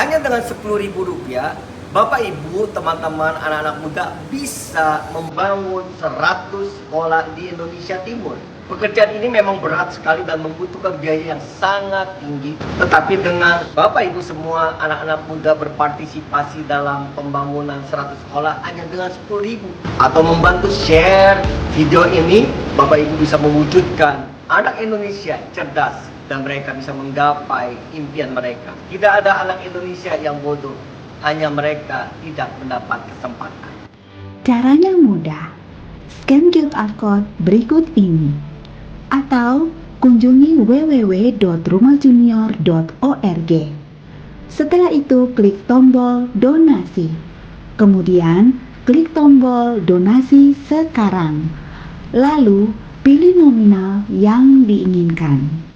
Hanya dengan Rp10.000, Bapak Ibu, teman-teman, anak-anak muda bisa membangun 100 sekolah di Indonesia Timur. Pekerjaan ini memang berat sekali dan membutuhkan biaya yang sangat tinggi. Tetapi dengan Bapak Ibu semua anak-anak muda berpartisipasi dalam pembangunan 100 sekolah hanya dengan 10.000 atau membantu share video ini, Bapak Ibu bisa mewujudkan anak Indonesia cerdas dan mereka bisa menggapai impian mereka. Tidak ada anak Indonesia yang bodoh, hanya mereka tidak mendapat kesempatan. Caranya mudah. Scan QR Code berikut ini. Atau kunjungi www.rumahjunior.org. Setelah itu klik tombol donasi. Kemudian klik tombol donasi sekarang. Lalu pilih nominal yang diinginkan.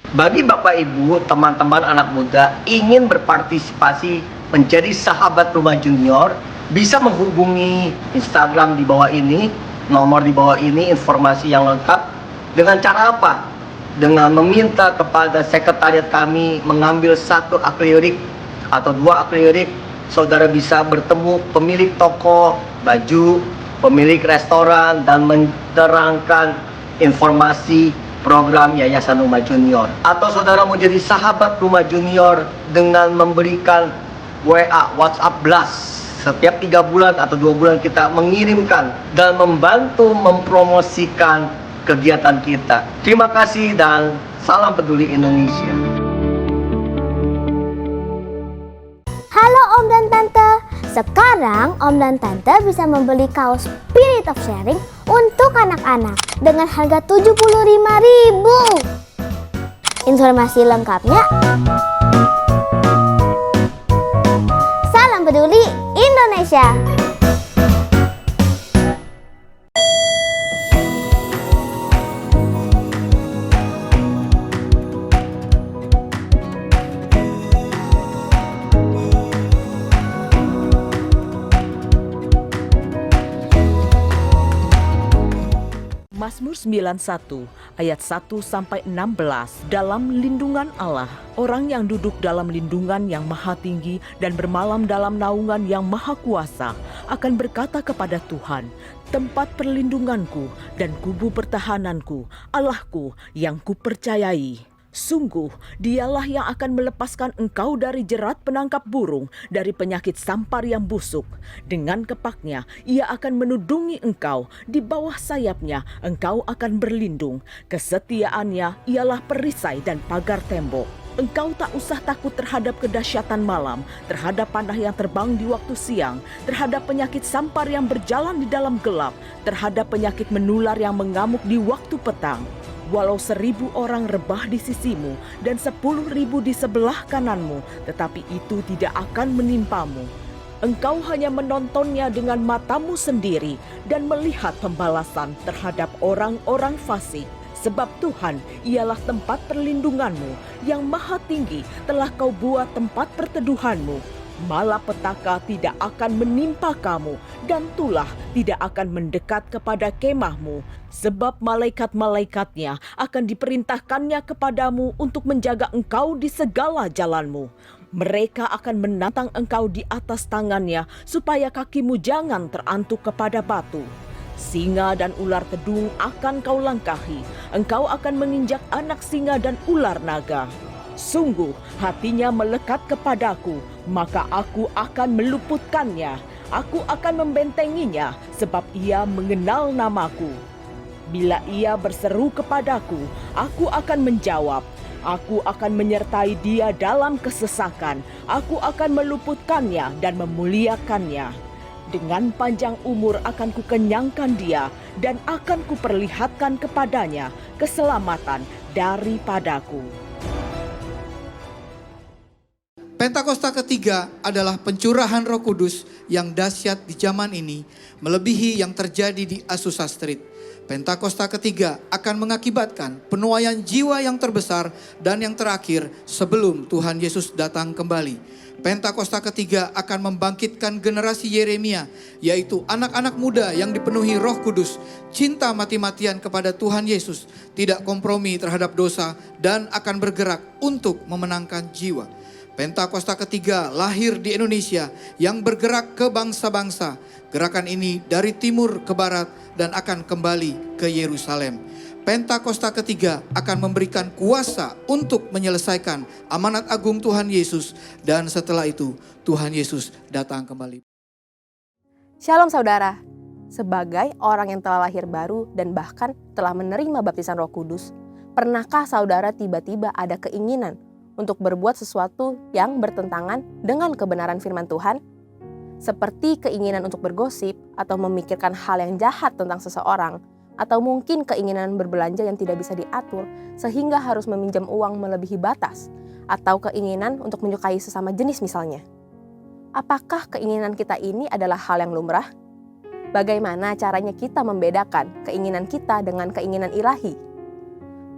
Bagi Bapak Ibu, teman-teman anak muda ingin berpartisipasi menjadi sahabat Rumah Junior, bisa menghubungi Instagram di bawah ini, nomor di bawah ini, informasi yang lengkap. Dengan cara apa? Dengan meminta kepada sekretariat kami mengambil 1 akrilik atau 2 akrilik, saudara bisa bertemu pemilik toko baju, pemilik restoran, dan menerangkan informasi program Yayasan Rumah Junior. Atau saudara mau jadi sahabat Rumah Junior dengan memberikan WA, WhatsApp Blast. Setiap 3 bulan atau 2 bulan kita mengirimkan dan membantu mempromosikan kegiatan kita. Terima kasih dan salam peduli Indonesia. Halo Om dan Tante, sekarang Om dan Tante bisa membeli kaos Spirit of Sharing untuk anak-anak dengan harga Rp75.000. Informasi lengkapnya, salam peduli Indonesia. Mazmur 91 ayat 1-16. Dalam lindungan Allah, orang yang duduk dalam lindungan yang maha tinggi dan bermalam dalam naungan yang maha kuasa akan berkata kepada Tuhan, tempat perlindunganku dan kubu pertahananku, Allahku yang kupercayai. Sungguh, dialah yang akan melepaskan engkau dari jerat penangkap burung, dari penyakit sampar yang busuk. Dengan kepaknya, ia akan menudungi engkau, di bawah sayapnya engkau akan berlindung. Kesetiaannya ialah perisai dan pagar tembok. Engkau tak usah takut terhadap kedahsyatan malam, terhadap panah yang terbang di waktu siang, terhadap penyakit sampar yang berjalan di dalam gelap, terhadap penyakit menular yang mengamuk di waktu petang. Walau 1.000 orang rebah di sisimu dan 10.000 di sebelah kananmu, tetapi itu tidak akan menimpamu. Engkau hanya menontonnya dengan matamu sendiri dan melihat pembalasan terhadap orang-orang fasik. Sebab Tuhan ialah tempat perlindunganmu, yang maha tinggi telah kau buat tempat perteduhanmu. Malapetaka tidak akan menimpa kamu, dan tulah tidak akan mendekat kepada kemahmu. Sebab malaikat-malaikatnya akan diperintahkannya kepadamu untuk menjaga engkau di segala jalanmu. Mereka akan menantang engkau di atas tangannya, supaya kakimu jangan terantuk kepada batu. Singa dan ular tedung akan kau langkahi, engkau akan menginjak anak singa dan ular naga. Sungguh hatinya melekat kepadaku, maka aku akan meluputkannya. Aku akan membentenginya, sebab ia mengenal namaku. Bila ia berseru kepadaku, aku akan menjawab. Aku akan menyertai dia dalam kesesakan. Aku akan meluputkannya dan memuliakannya. Dengan panjang umur akan kukenyangkan dia, dan akan kuperlihatkan kepadanya keselamatan daripadaku. Pentakosta ketiga adalah pencurahan Roh Kudus yang dahsyat di zaman ini, melebihi yang terjadi di Azusa Street. Pentakosta ketiga akan mengakibatkan penuaian jiwa yang terbesar dan yang terakhir sebelum Tuhan Yesus datang kembali. Pentakosta ketiga akan membangkitkan generasi Yeremia, yaitu anak-anak muda yang dipenuhi Roh Kudus, cinta mati-matian kepada Tuhan Yesus, tidak kompromi terhadap dosa, dan akan bergerak untuk memenangkan jiwa. Pentakosta ketiga lahir di Indonesia yang bergerak ke bangsa-bangsa. Gerakan ini dari timur ke barat dan akan kembali ke Yerusalem. Pentakosta ketiga akan memberikan kuasa untuk menyelesaikan amanat agung Tuhan Yesus. Dan setelah itu Tuhan Yesus datang kembali. Shalom saudara, sebagai orang yang telah lahir baru dan bahkan telah menerima baptisan Roh Kudus, pernahkah saudara tiba-tiba ada keinginan untuk berbuat sesuatu yang bertentangan dengan kebenaran firman Tuhan? Seperti keinginan untuk bergosip atau memikirkan hal yang jahat tentang seseorang, atau mungkin keinginan berbelanja yang tidak bisa diatur sehingga harus meminjam uang melebihi batas, atau keinginan untuk menyukai sesama jenis misalnya. Apakah keinginan kita ini adalah hal yang lumrah? Bagaimana caranya kita membedakan keinginan kita dengan keinginan ilahi?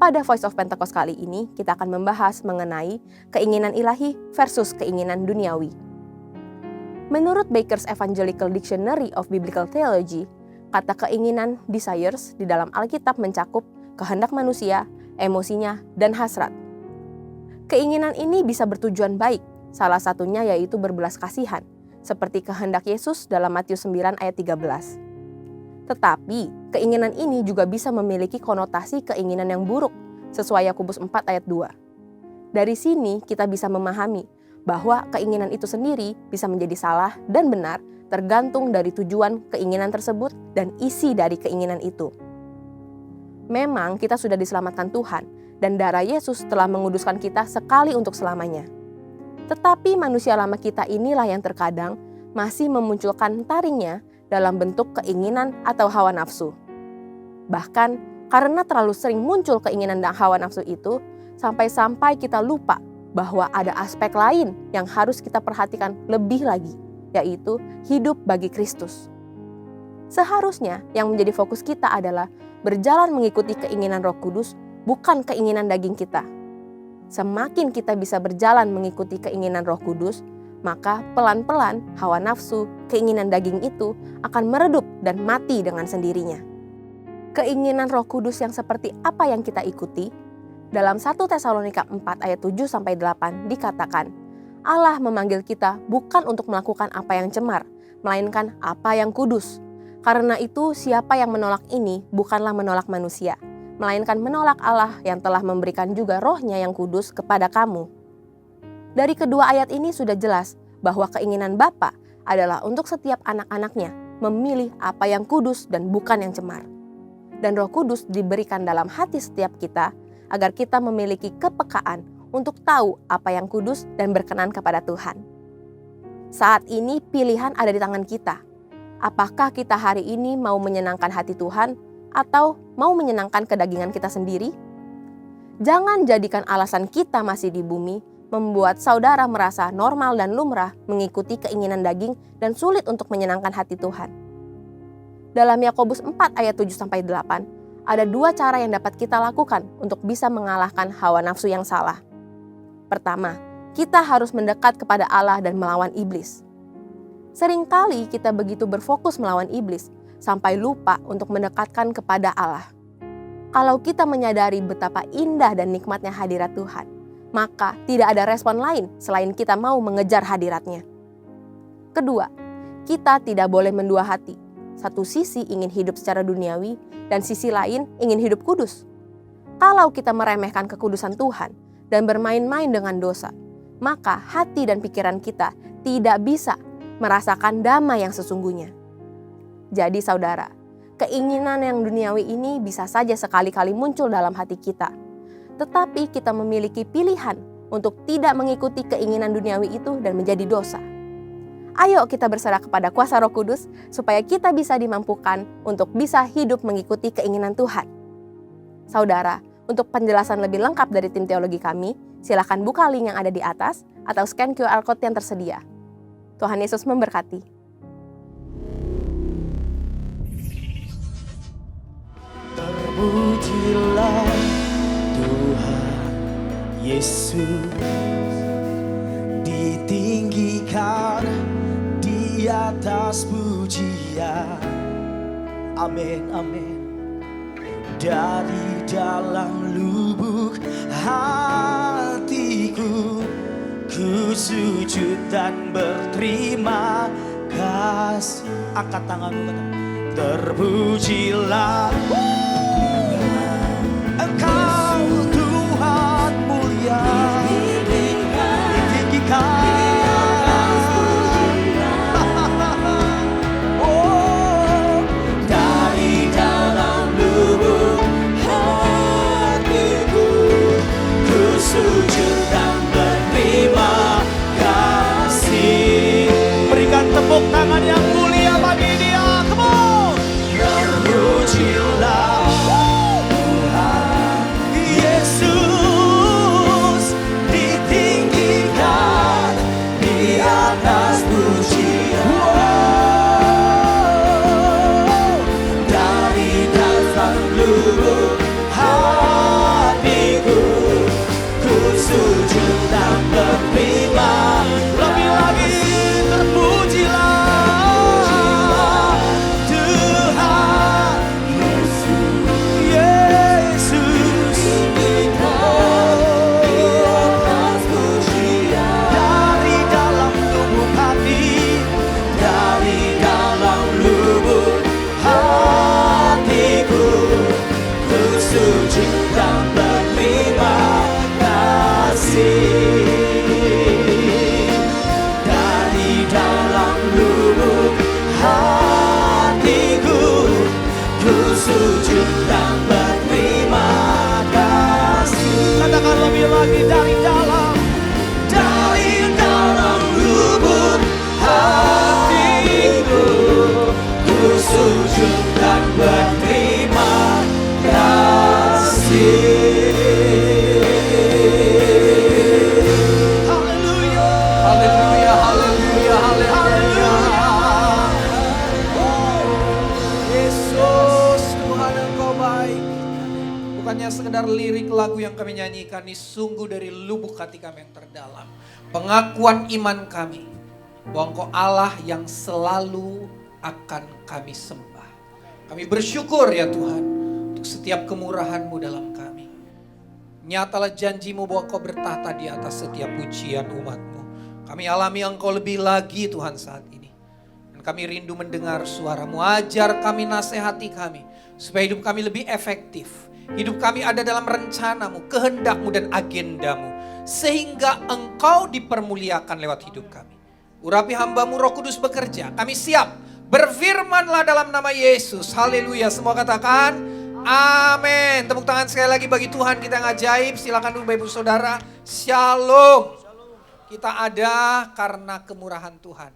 Pada Voice of Pentecost kali ini, kita akan membahas mengenai keinginan ilahi versus keinginan duniawi. Menurut Baker's Evangelical Dictionary of Biblical Theology, kata keinginan desires di dalam Alkitab mencakup kehendak manusia, emosinya, dan hasrat. Keinginan ini bisa bertujuan baik, salah satunya yaitu berbelas kasihan, seperti kehendak Yesus dalam Matius 9 ayat 13. Tetapi, keinginan ini juga bisa memiliki konotasi keinginan yang buruk, sesuai Yakobus 4 ayat 2. Dari sini kita bisa memahami bahwa keinginan itu sendiri bisa menjadi salah dan benar tergantung dari tujuan keinginan tersebut dan isi dari keinginan itu. Memang kita sudah diselamatkan Tuhan dan darah Yesus telah menguduskan kita sekali untuk selamanya. Tetapi manusia lama kita inilah yang terkadang masih memunculkan taringnya dalam bentuk keinginan atau hawa nafsu. Bahkan karena terlalu sering muncul keinginan dan hawa nafsu itu, sampai-sampai kita lupa bahwa ada aspek lain yang harus kita perhatikan lebih lagi, yaitu hidup bagi Kristus. Seharusnya yang menjadi fokus kita adalah berjalan mengikuti keinginan Roh Kudus, bukan keinginan daging kita. Semakin kita bisa berjalan mengikuti keinginan Roh Kudus, maka pelan-pelan hawa nafsu, keinginan daging itu akan meredup dan mati dengan sendirinya. Keinginan Roh Kudus yang seperti apa yang kita ikuti? Dalam 1 Tesalonika 4 ayat 7-8 dikatakan, Allah memanggil kita bukan untuk melakukan apa yang cemar, melainkan apa yang kudus. Karena itu siapa yang menolak ini bukanlah menolak manusia, melainkan menolak Allah yang telah memberikan juga Roh-Nya yang kudus kepada kamu. Dari kedua ayat ini sudah jelas bahwa keinginan Bapa adalah untuk setiap anak-anaknya memilih apa yang kudus dan bukan yang cemar. Dan Roh Kudus diberikan dalam hati setiap kita agar kita memiliki kepekaan untuk tahu apa yang kudus dan berkenan kepada Tuhan. Saat ini pilihan ada di tangan kita. Apakah kita hari ini mau menyenangkan hati Tuhan atau mau menyenangkan kedagingan kita sendiri? Jangan jadikan alasan kita masih di bumi membuat saudara merasa normal dan lumrah mengikuti keinginan daging dan sulit untuk menyenangkan hati Tuhan. Dalam Yakobus 4 ayat 7-8, ada dua cara yang dapat kita lakukan untuk bisa mengalahkan hawa nafsu yang salah. Pertama, kita harus mendekat kepada Allah dan melawan iblis. Seringkali kita begitu berfokus melawan iblis sampai lupa untuk mendekatkan kepada Allah. Kalau kita menyadari betapa indah dan nikmatnya hadirat Tuhan, maka tidak ada respon lain selain kita mau mengejar hadiratnya. Kedua, kita tidak boleh mendua hati. Satu sisi ingin hidup secara duniawi dan sisi lain ingin hidup kudus. Kalau kita meremehkan kekudusan Tuhan dan bermain-main dengan dosa, maka hati dan pikiran kita tidak bisa merasakan damai yang sesungguhnya. Jadi saudara, keinginan yang duniawi ini bisa saja sekali-kali muncul dalam hati kita. Tetapi kita memiliki pilihan untuk tidak mengikuti keinginan duniawi itu dan menjadi dosa. Ayo kita berserah kepada kuasa Roh Kudus supaya kita bisa dimampukan untuk bisa hidup mengikuti keinginan Tuhan. Saudara, untuk penjelasan lebih lengkap dari tim teologi kami, silakan buka link yang ada di atas atau scan QR Code yang tersedia. Tuhan Yesus memberkati. Terpujilah Tuhan Yesus, ditinggikan di atas pujian. Amin, amin. Dari dalam lubuk hatiku ku sujud dan berterima kasih. Angkat tanganmu, kata, terpujilah Engkau Tuhan mulia, ditinggikan. Oh, dari dalam lubuk hatiku, ku sujud dan berterima kasih. Berikan tepuk tangan yang mulia bagi Dia. Come on. Terpujilah Tuhan Yesus, ditinggikan di atas pujian. Dari dalam lubuk hatiku, ku sujud dan berterima. Lebih lagi, terpujilah Tuhan Yesus, dari dalam lubuk hati, dari dalam lubuk hatiku, ku sujud dan berterima kasih. Dari dalam lubuk hatiku, ku sujud dan berterima kasih. Katakan lebih lagi, dari dalam lubuk hatiku, ku sujud dan berterima kasih. Haleluya, haleluya, haleluya, haleluya. Yesus, Tuhan Engkau baik. Bukannya sekedar lirik lagu yang kami nyanyikan, ini sungguh dari lubuk hati kami yang terdalam. Pengakuan iman kami bahwa Engkau Allah yang selalu akan kami sembah. Kami bersyukur ya Tuhan untuk setiap kemurahan-Mu dalam kami. Nyatalah janji-Mu bahwa Engkau bertahta di atas setiap pujian umat-Mu. Kami alami Engkau lebih lagi Tuhan saat ini. Dan kami rindu mendengar suara-Mu. Ajar kami, nasihati kami, supaya hidup kami lebih efektif. Hidup kami ada dalam rencana-Mu, kehendak-Mu dan agenda-Mu. Sehingga Engkau dipermuliakan lewat hidup kami. Urapi hamba-Mu, Roh Kudus bekerja. Kami siap, berfirmanlah dalam nama Yesus. Haleluya, semua katakan amin. Tepuk tangan sekali lagi bagi Tuhan kita yang ajaib. Silakan dulu Bapak Ibu Saudara. Shalom. Kita ada karena kemurahan Tuhan.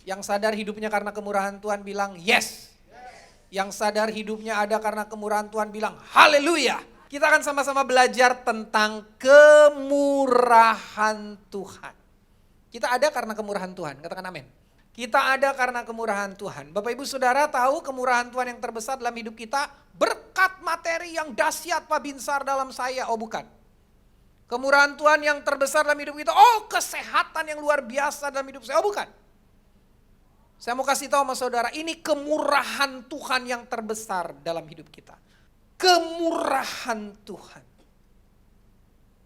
Yang sadar hidupnya karena kemurahan Tuhan bilang yes. Yang sadar hidupnya ada karena kemurahan Tuhan bilang haleluya. Kita akan sama-sama belajar tentang kemurahan Tuhan. Kita ada karena kemurahan Tuhan. Katakan amin. Kita ada karena kemurahan Tuhan. Bapak Ibu Saudara tahu kemurahan Tuhan yang terbesar dalam hidup kita, berkat materi yang dahsyat Pak Binsar dalam saya. Oh bukan. Kemurahan Tuhan yang terbesar dalam hidup kita, oh kesehatan yang luar biasa dalam hidup saya. Oh bukan. Saya mau kasih tahu sama saudara, ini kemurahan Tuhan yang terbesar dalam hidup kita. Kemurahan Tuhan.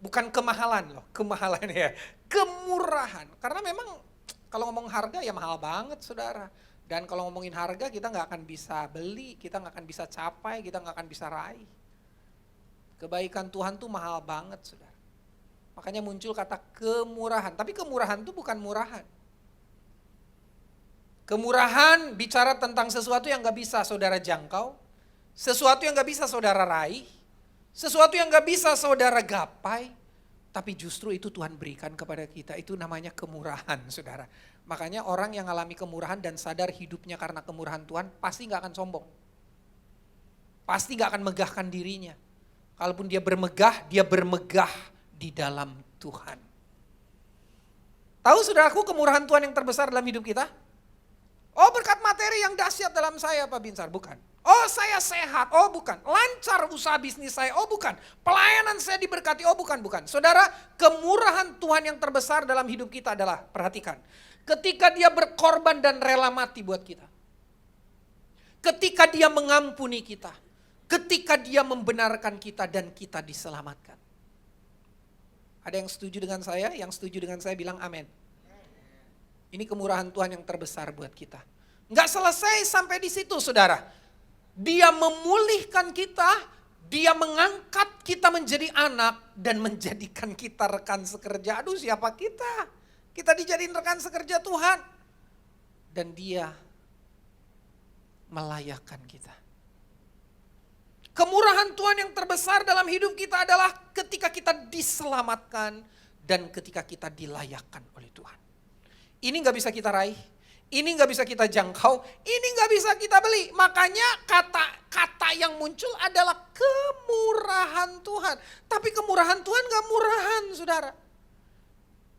Bukan kemahalan loh, kemahalan ya. Kemurahan. Karena memang kalau ngomong harga ya mahal banget saudara. Dan kalau ngomongin harga kita gak akan bisa beli, kita gak akan bisa capai, kita gak akan bisa raih. Kebaikan Tuhan tuh mahal banget saudara. Makanya muncul kata kemurahan. Tapi kemurahan itu bukan murahan. Kemurahan bicara tentang sesuatu yang gak bisa saudara jangkau. Sesuatu yang gak bisa saudara raih. Sesuatu yang gak bisa saudara gapai. Tapi justru itu Tuhan berikan kepada kita. Itu namanya kemurahan saudara. Makanya orang yang alami kemurahan dan sadar hidupnya karena kemurahan Tuhan pasti gak akan sombong. Pasti gak akan megahkan dirinya. Kalaupun dia bermegah di dalam Tuhan. Tahu saudaraku kemurahan Tuhan yang terbesar dalam hidup kita? Oh berkat materi yang dahsyat dalam saya Pak Binsar, bukan. Oh saya sehat, oh bukan. Lancar usaha bisnis saya, oh bukan. Pelayanan saya diberkati, oh bukan. Saudara, kemurahan Tuhan yang terbesar dalam hidup kita adalah, perhatikan. Ketika dia berkorban dan rela mati buat kita. Ketika dia mengampuni kita. Ketika dia membenarkan kita dan kita diselamatkan. Ada yang setuju dengan saya? Yang setuju dengan saya bilang amin. Ini kemurahan Tuhan yang terbesar buat kita. Nggak selesai sampai di situ, saudara. Dia memulihkan kita, dia mengangkat kita menjadi anak dan menjadikan kita rekan sekerja. Aduh, siapa kita? Kita dijadiin rekan sekerja Tuhan. Dan dia melayakkan kita. Kemurahan Tuhan yang terbesar dalam hidup kita adalah ketika kita diselamatkan dan ketika kita dilayakkan oleh Tuhan. Ini gak bisa kita raih, ini gak bisa kita jangkau, ini gak bisa kita beli. Makanya kata yang muncul adalah kemurahan Tuhan. Tapi kemurahan Tuhan gak murahan, saudara.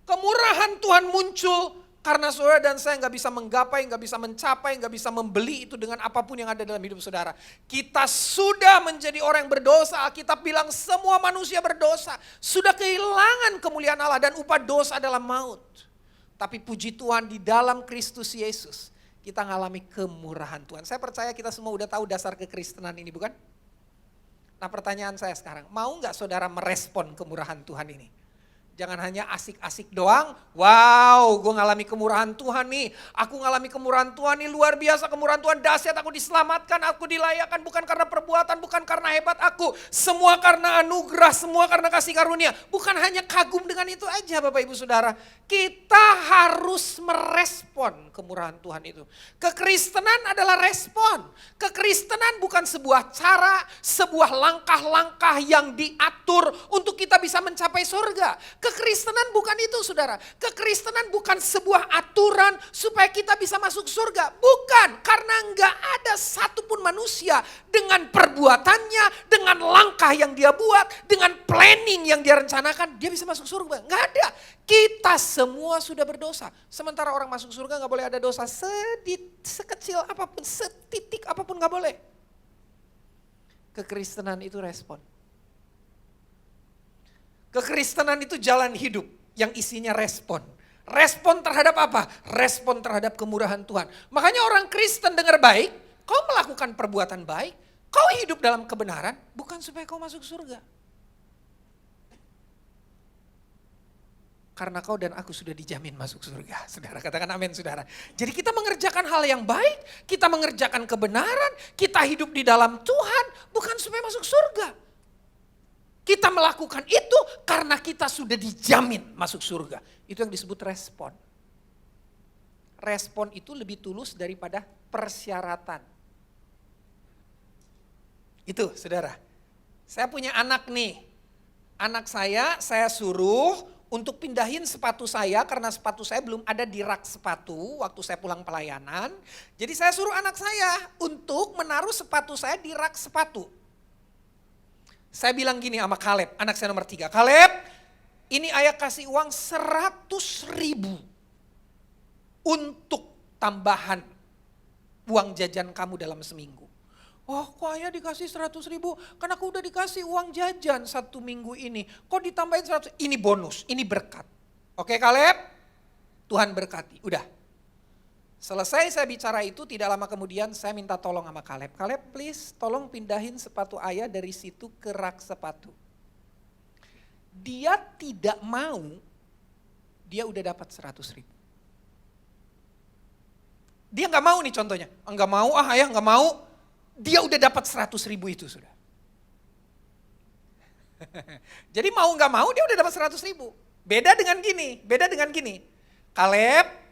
Kemurahan Tuhan muncul karena saudara dan saya nggak bisa menggapai, nggak bisa mencapai, nggak bisa membeli itu dengan apapun yang ada dalam hidup saudara. Kita sudah menjadi orang yang berdosa. Alkitab bilang semua manusia berdosa. Sudah kehilangan kemuliaan Allah dan upah dosa adalah maut. Tapi puji Tuhan di dalam Kristus Yesus kita ngalami kemurahan Tuhan. Saya percaya kita semua udah tahu dasar kekristenan ini, bukan? Nah, pertanyaan saya sekarang, mau nggak saudara merespon kemurahan Tuhan ini? Jangan hanya asik-asik doang, wow gue ngalami kemurahan Tuhan nih. Aku ngalami kemurahan Tuhan nih, luar biasa kemurahan Tuhan, dahsyat, aku diselamatkan, aku dilayakkan bukan karena perbuatan, bukan karena hebat aku. Semua karena anugerah, semua karena kasih karunia. Bukan hanya kagum dengan itu aja Bapak Ibu Saudara. Kita harus merespon kemurahan Tuhan itu. Kekristenan adalah respon. Kekristenan bukan sebuah cara, sebuah langkah-langkah yang diatur untuk kita bisa mencapai surga. Kekristenan bukan itu saudara. Kekristenan bukan sebuah aturan supaya kita bisa masuk surga. Bukan, karena enggak ada satupun manusia dengan perbuatannya, dengan langkah yang dia buat, dengan planning yang dia rencanakan, dia bisa masuk surga. Enggak ada. Kita semua sudah berdosa. Sementara orang masuk surga enggak boleh ada dosa sekecil apapun, setitik apapun enggak boleh. Kekristenan itu respon. Kekristenan itu jalan hidup yang isinya respon. Respon terhadap apa? Respon terhadap kemurahan Tuhan. Makanya orang Kristen dengar baik, kau melakukan perbuatan baik, kau hidup dalam kebenaran, bukan supaya kau masuk surga. Karena kau dan aku sudah dijamin masuk surga. Saudara, katakan amin saudara. Jadi kita mengerjakan hal yang baik, kita mengerjakan kebenaran, kita hidup di dalam Tuhan, bukan supaya masuk surga. Kita melakukan itu karena kita sudah dijamin masuk surga. Itu yang disebut respon. Respon itu lebih tulus daripada persyaratan. Itu saudara. Saya punya anak nih. Anak saya suruh untuk pindahin sepatu saya karena sepatu saya belum ada di rak sepatu waktu saya pulang pelayanan. Jadi saya suruh anak saya untuk menaruh sepatu saya di rak sepatu. Saya bilang gini sama Kaleb, anak saya nomor 3. Kaleb, ini ayah kasih uang 100.000 untuk tambahan uang jajan kamu dalam seminggu. Oh kok ayah dikasih 100.000? Kan aku udah dikasih uang jajan 1 minggu ini. Kok ditambahin 100? Ini bonus, ini berkat. Oke Kaleb, Tuhan berkati. Udah. Selesai saya bicara itu, tidak lama kemudian saya minta tolong sama Kaleb. Kaleb please tolong pindahin sepatu ayah dari situ ke rak sepatu. Dia tidak mau, dia udah dapat 100.000. Dia gak mau nih contohnya, enggak mau ayah gak mau. Dia udah dapat 100.000 itu sudah. Jadi mau gak mau dia udah dapat 100.000. Beda dengan gini. Kaleb,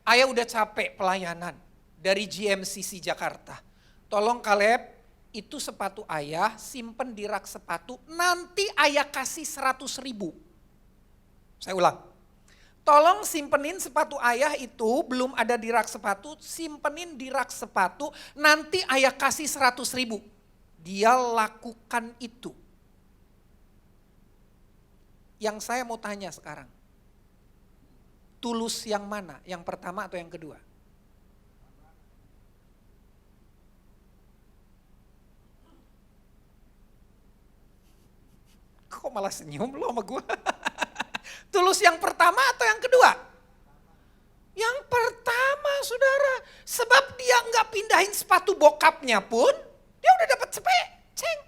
ayah udah capek pelayanan dari GMCC Jakarta. Tolong Kaleb, itu sepatu ayah simpen di rak sepatu, nanti ayah kasih 100.000. Saya ulang. Tolong simpenin sepatu ayah itu belum ada di rak sepatu, simpenin di rak sepatu, nanti ayah kasih 100.000. Dia lakukan itu. Yang saya mau tanya sekarang, tulus yang mana? Yang pertama atau yang kedua? Kok malah senyum lo sama gue? Tulus yang pertama atau yang kedua? Yang pertama saudara. Sebab dia nggak pindahin sepatu bokapnya pun, dia udah dapat cepet, 'ceng.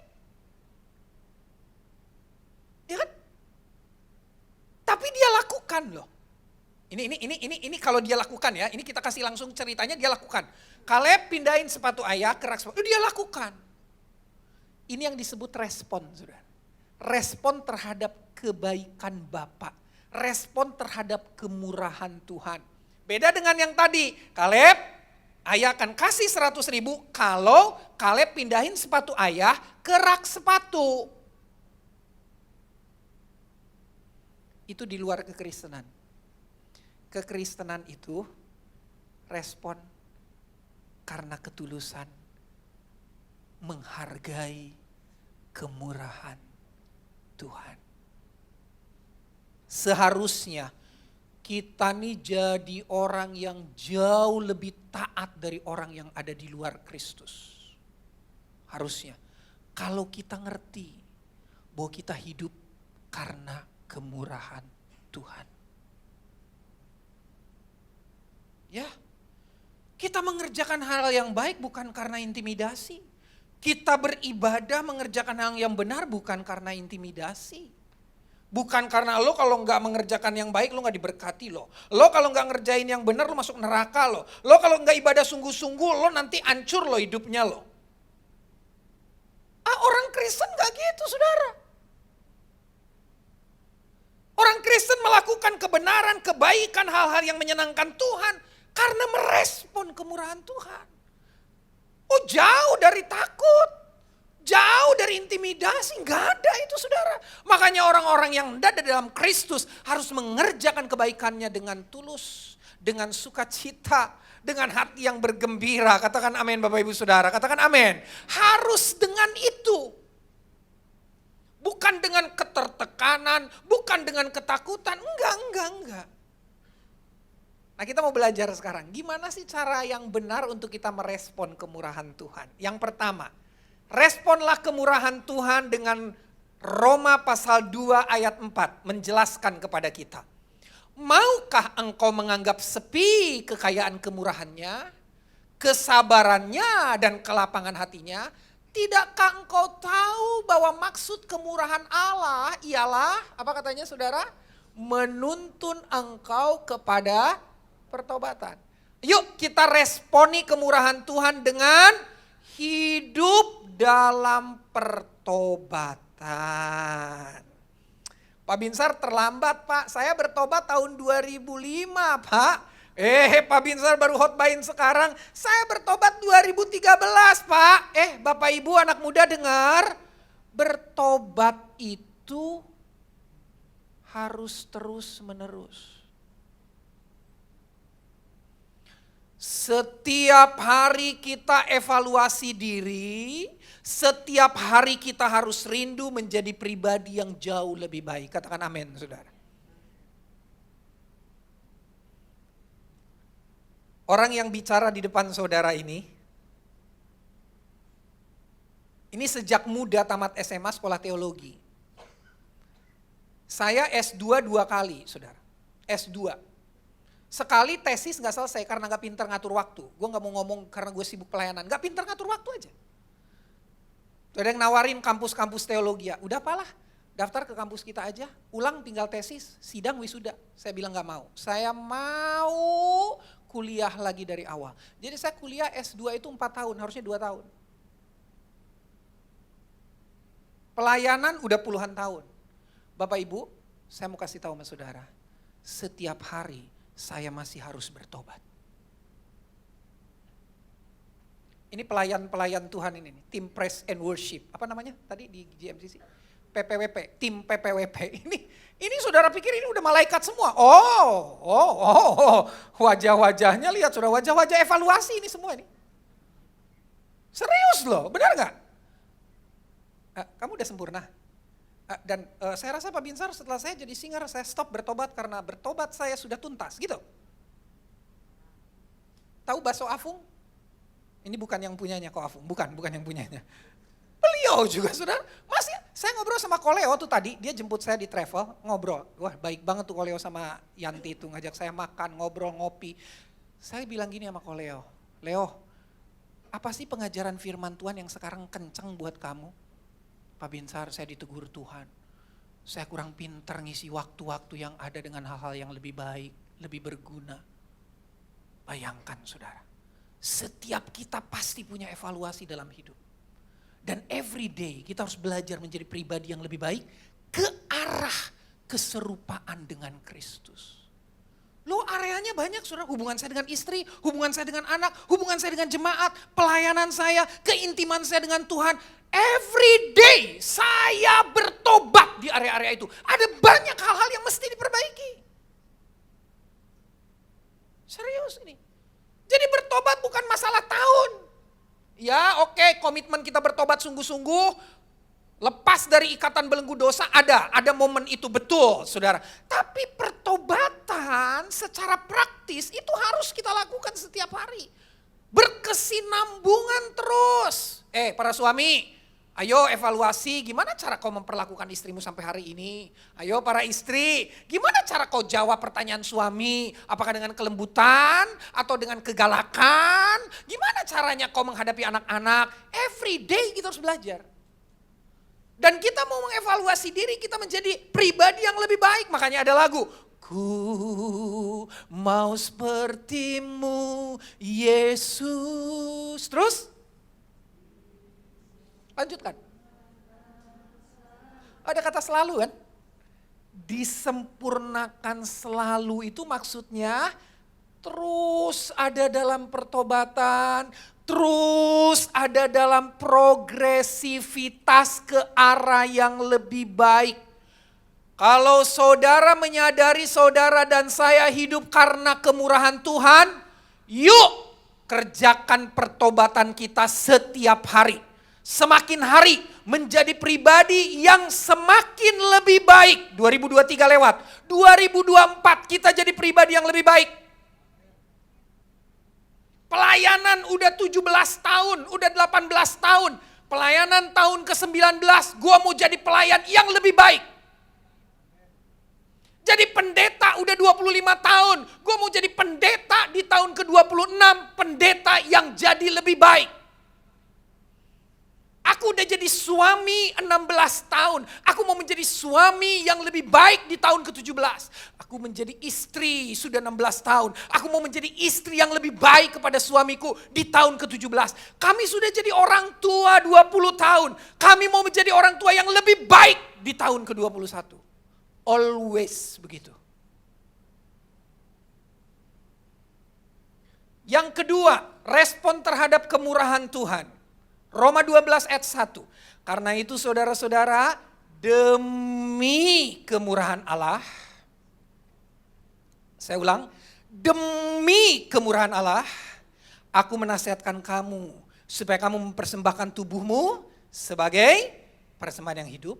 Ya kan? 100.000 dia lakukan loh. Ini kalau dia lakukan ya, ini kita kasih langsung ceritanya dia lakukan. Kaleb pindahin sepatu ayah ke rak sepatu, dia lakukan. Ini yang disebut respon, saudara. Respon terhadap kebaikan Bapa. Respon terhadap kemurahan Tuhan. Beda dengan yang tadi, Kaleb, ayah akan kasih 100.000 kalau Kaleb pindahin sepatu ayah ke rak sepatu. Itu di luar kekristenan. Kekristenan itu respon karena ketulusan, menghargai kemurahan Tuhan. Seharusnya kita nih jadi orang yang jauh lebih taat dari orang yang ada di luar Kristus. Harusnya. Kalau kita ngerti bahwa kita hidup karena kemurahan Tuhan. Ya, kita mengerjakan hal yang baik bukan karena intimidasi. Kita beribadah mengerjakan hal yang benar bukan karena intimidasi. Bukan karena lo kalau nggak mengerjakan yang baik lo nggak diberkati lo. Lo kalau nggak ngerjain yang benar lo masuk neraka lo. Lo kalau nggak ibadah sungguh-sungguh lo nanti hancur lo hidupnya lo. Orang Kristen nggak gitu saudara. Orang Kristen melakukan kebenaran, kebaikan, hal-hal yang menyenangkan Tuhan. Karena merespon kemurahan Tuhan. Oh jauh dari takut. Jauh dari intimidasi. Gak ada itu saudara. Makanya orang-orang yang ada dalam Kristus harus mengerjakan kebaikannya dengan tulus. Dengan sukacita. Dengan hati yang bergembira. Katakan amin Bapak Ibu Saudara. Katakan amin. Harus dengan itu. Bukan dengan ketertekanan. Bukan dengan ketakutan. Enggak. Nah kita mau belajar sekarang, gimana sih cara yang benar untuk kita merespon kemurahan Tuhan. Yang pertama, responlah kemurahan Tuhan dengan Roma pasal 2 ayat 4 menjelaskan kepada kita. Maukah engkau menganggap sepi kekayaan kemurahannya, kesabarannya dan kelapangan hatinya? Tidakkah engkau tahu bahwa maksud kemurahan Allah ialah, apa katanya saudara? Menuntun engkau kepada pertobatan. Yuk kita responi kemurahan Tuhan dengan hidup dalam pertobatan. Pak Binsar terlambat Pak, saya bertobat tahun 2005 Pak. Pak Binsar baru khotbahin sekarang, saya bertobat 2013 Pak. Bapak Ibu anak muda dengar, bertobat itu harus terus menerus. Setiap hari kita evaluasi diri, setiap hari kita harus rindu menjadi pribadi yang jauh lebih baik. Katakan amin saudara. Orang yang bicara di depan saudara ini sejak muda tamat SMA sekolah teologi. Saya S2 2 kali saudara, S2. Sekali tesis gak selesai karena gak pintar ngatur waktu. Gue gak mau ngomong karena gue sibuk pelayanan. Gak pintar ngatur waktu aja. Ada yang nawarin kampus-kampus teologi. Udah apalah, daftar ke kampus kita aja. Ulang tinggal tesis, sidang wisuda. Saya bilang gak mau. Saya mau kuliah lagi dari awal. Jadi saya kuliah S2 itu 4 tahun, harusnya 2 tahun. Pelayanan udah puluhan tahun. Bapak Ibu, saya mau kasih tahu sama saudara. Setiap hari saya masih harus bertobat. Ini pelayan-pelayan Tuhan ini, tim praise and worship. Apa namanya tadi di GMCC? PPWP, tim PPWP. Ini saudara pikir ini udah malaikat semua? Wajah-wajahnya lihat saudara, wajah-wajah evaluasi ini semua ini. Serius loh, benar gak? Kamu udah sempurna? Dan saya rasa Pak Binsar setelah saya jadi singer, saya stop bertobat karena bertobat saya sudah tuntas gitu. Tahu bakso Afung? Ini bukan yang punyanya kok Afung, bukan yang punyanya. Beliau juga saudara, masih saya ngobrol sama Koleo tuh tadi, dia jemput saya di travel, ngobrol. Wah baik banget tuh Koleo sama Yanti itu ngajak saya makan, ngobrol, ngopi. Saya bilang gini sama Koleo, Leo, apa sih pengajaran firman Tuhan yang sekarang kenceng buat kamu? Pak Binsar, saya ditegur Tuhan. Saya kurang pintar ngisi waktu-waktu yang ada dengan hal-hal yang lebih baik, lebih berguna. Bayangkan saudara, setiap kita pasti punya evaluasi dalam hidup. Dan every day kita harus belajar menjadi pribadi yang lebih baik ke arah keserupaan dengan Kristus. Loh areanya banyak saudara, hubungan saya dengan istri, hubungan saya dengan anak, hubungan saya dengan jemaat, pelayanan saya, keintiman saya dengan Tuhan. Every day saya bertobat di area-area itu. Ada banyak hal-hal yang mesti diperbaiki. Serius ini. Jadi bertobat bukan masalah tahun. Ya oke, komitmen kita bertobat sungguh-sungguh. Lepas dari ikatan belenggu dosa ada momen itu betul saudara. Tapi pertobatan secara praktis itu harus kita lakukan setiap hari. Berkesinambungan terus. Para suami, ayo evaluasi gimana cara kau memperlakukan istrimu sampai hari ini. Ayo para istri, gimana cara kau jawab pertanyaan suami. Apakah dengan kelembutan atau dengan kegalakan. Gimana caranya kau menghadapi anak-anak. Every day kita harus belajar. Dan kita mau mengevaluasi diri kita menjadi pribadi yang lebih baik. Makanya ada lagu. Ku mau sepertimu Yesus. Terus? Lanjutkan. Ada kata selalu kan? Disempurnakan selalu itu maksudnya terus ada dalam pertobatan, terus ada dalam progresivitas ke arah yang lebih baik. Kalau saudara menyadari saudara dan saya hidup karena kemurahan Tuhan, yuk kerjakan pertobatan kita setiap hari. Semakin hari menjadi pribadi yang semakin lebih baik. 2023 lewat, 2024 kita jadi pribadi yang lebih baik. Pelayanan udah 17 tahun, udah 18 tahun. Pelayanan tahun ke-19, gue mau jadi pelayan yang lebih baik. Jadi pendeta udah 25 tahun, gue mau jadi pendeta di tahun ke-26, pendeta yang jadi lebih baik. Aku udah jadi suami 16 tahun. Aku mau menjadi suami yang lebih baik di tahun ke-17. Aku menjadi istri sudah 16 tahun. Aku mau menjadi istri yang lebih baik kepada suamiku di tahun ke-17. Kami sudah jadi orang tua 20 tahun. Kami mau menjadi orang tua yang lebih baik di tahun ke-21. Always begitu. Yang kedua, respon terhadap kemurahan Tuhan. Roma 12 ayat 1. Karena itu saudara-saudara, demi kemurahan Allah. Saya ulang, demi kemurahan Allah, aku menasihatkan kamu supaya kamu mempersembahkan tubuhmu sebagai persembahan yang hidup,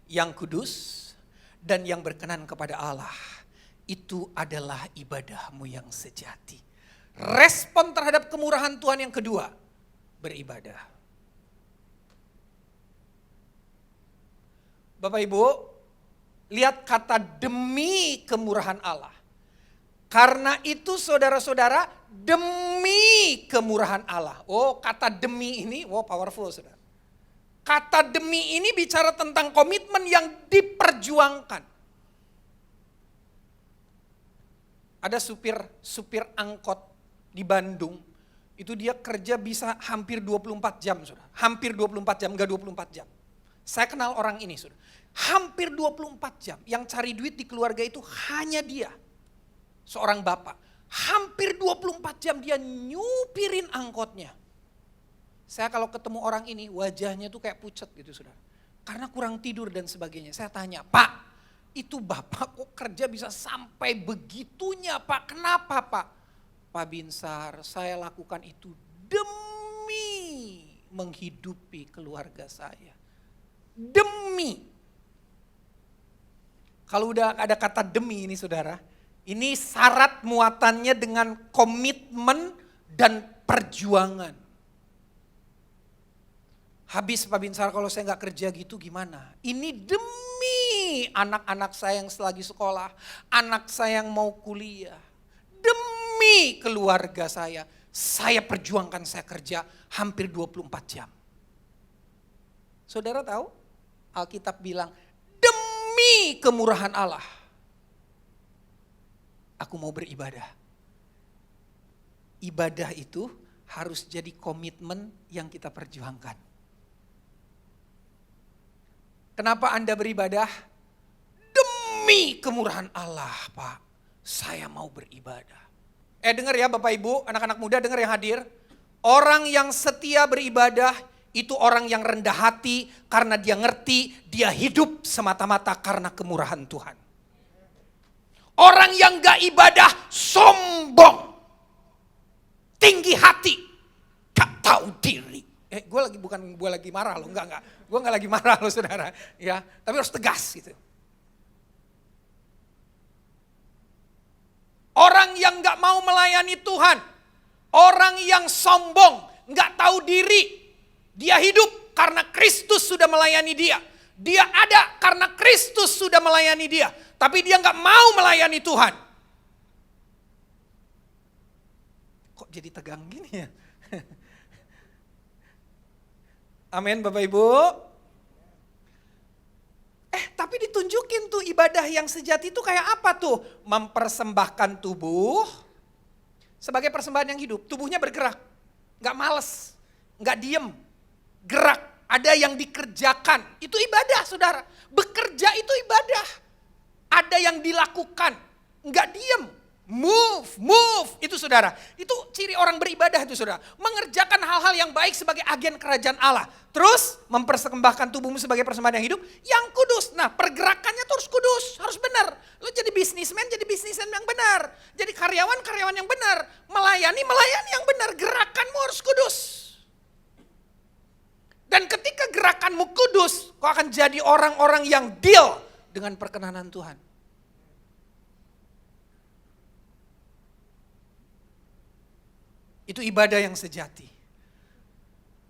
yang kudus, dan yang berkenan kepada Allah. Itu adalah ibadahmu yang sejati. Respon terhadap kemurahan Tuhan yang kedua, beribadah. Bapak Ibu, lihat kata demi kemurahan Allah. Karena itu saudara-saudara, demi kemurahan Allah. Oh, kata demi ini, powerful saudara. Kata demi ini bicara tentang komitmen yang diperjuangkan. Ada supir angkot di Bandung. Itu dia kerja bisa hampir 24 jam, saudara. Hampir 24 jam, enggak 24 jam. Saya kenal orang ini, saudara. Hampir 24 jam. Yang cari duit di keluarga itu hanya dia. Seorang bapak. Hampir 24 jam dia nyupirin angkotnya. Saya kalau ketemu orang ini, wajahnya tuh kayak pucat gitu, saudara. Karena kurang tidur dan sebagainya. Saya tanya, Pak, itu bapak kok kerja bisa sampai begitunya, Pak? Kenapa, Pak? Pak Binsar, saya lakukan itu demi menghidupi keluarga saya. Demi. Kalau udah ada kata demi ini saudara, ini syarat muatannya dengan komitmen dan perjuangan. Habis Pak Binsar kalau saya gak kerja gitu gimana? Ini demi anak-anak saya yang selagi sekolah, anak saya yang mau kuliah. Demi keluarga saya perjuangkan, saya kerja hampir 24 jam. Saudara tahu? Alkitab bilang, demi demi kemurahan Allah, aku mau beribadah. Ibadah itu harus jadi komitmen yang kita perjuangkan. Kenapa Anda beribadah? Demi kemurahan Allah, Pak. Saya mau beribadah. Dengar ya Bapak Ibu, anak-anak muda dengar yang hadir. Orang yang setia beribadah itu orang yang rendah hati karena dia ngerti dia hidup semata-mata karena kemurahan Tuhan. Orang yang gak ibadah sombong, tinggi hati, gak tahu diri. Gue lagi marah loh, enggak. Gue gak lagi marah loh saudara, ya. Tapi harus tegas gitu. Orang yang gak mau melayani Tuhan, orang yang sombong, gak tahu diri, dia hidup karena Kristus sudah melayani dia. Dia ada karena Kristus sudah melayani dia, tapi dia gak mau melayani Tuhan. Kok jadi tegang gini ya? Amin Bapak Ibu. Tapi ditunjukin tuh ibadah yang sejati itu kayak apa tuh? Mempersembahkan tubuh sebagai persembahan yang hidup. Tubuhnya bergerak, gak males, gak diem, gerak. Ada yang dikerjakan, itu ibadah saudara. Bekerja itu ibadah. Ada yang dilakukan, gak diem. Move, itu saudara. Itu ciri orang beribadah itu saudara. Mengerjakan hal-hal yang baik sebagai agen kerajaan Allah. Terus mempersembahkan tubuhmu sebagai persembahan yang hidup yang kudus. Nah pergerakannya tuh harus kudus, harus benar. Lo jadi bisnismen yang benar. Jadi karyawan yang benar. Melayani yang benar. Gerakanmu harus kudus. Dan ketika gerakanmu kudus, kau akan jadi orang-orang yang deal dengan perkenanan Tuhan. Itu ibadah yang sejati.